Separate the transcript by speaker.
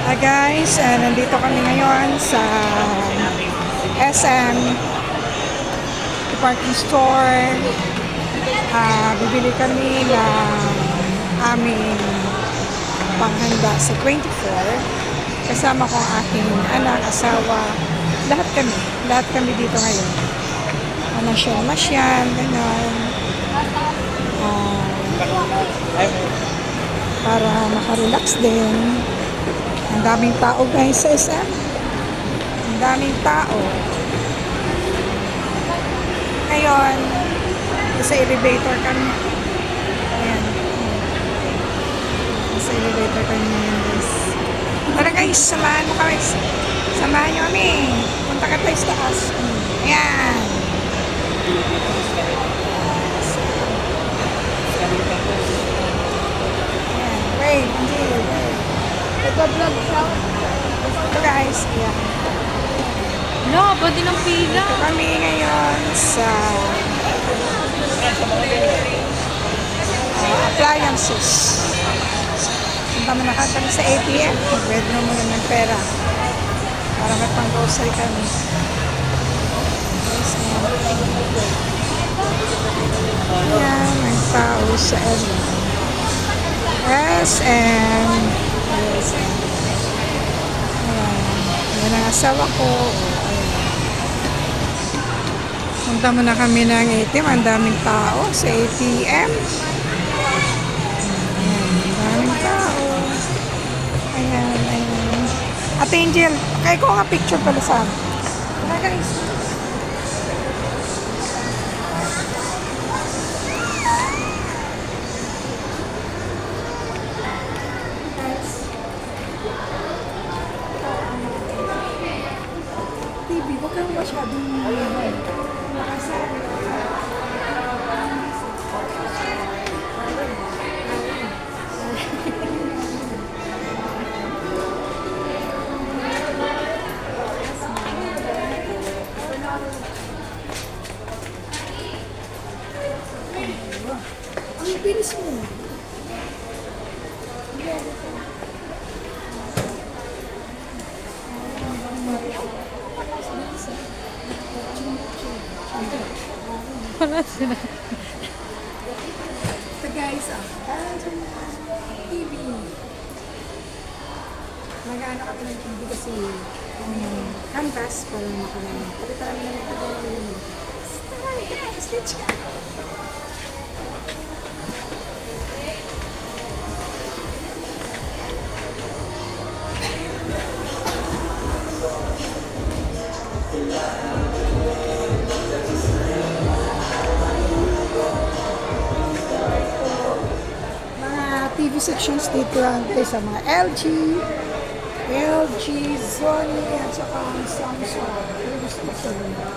Speaker 1: Hi guys, nandito kami ngayon sa SM department store. Bibili kami ng aming panghanda sa 24. Kasama ko ang aking anak, asawa, lahat kami dito ngayon. Masyal, gano'n. Para makarelax din. Ang daming tao guys sa SM. Ang daming tao. Ngayon, sa elevator kami. Ayan. Sa elevator kami ngayon guys. Tara guys, samahan mo kami. Samahan nyo kami. Punta ka tayo sa taas. Ayan. Wait, hindi. Nag-vlog siya. Ito guys, ayan.
Speaker 2: No, pwede ng pila.
Speaker 1: Ito kami ngayon sa appliances. Punta mo na kami sa ATM. Pwede mo muna ng pera. Para may pang-grocery kami. Ayan, may tao sa SM. Yan ang asawa ko. Punta muna kami ng ATM. Ang daming tao sa ATM. Ayan, ang daming tao. Ayan. Ate Angel, kaya ko nga picture pala sa amin. Tara guys. TV, huwag kang masyadong makasabi. Ang bilis mo.
Speaker 2: Wala sila.
Speaker 1: So guys, TV. Nag-ano kami ng TV kasi canvas para makamamit. Palitan namin ng ito. Stitch ka. TV sections dito lang sa mga LG, Sony, at saka Samsung. Pero gusto ko sila.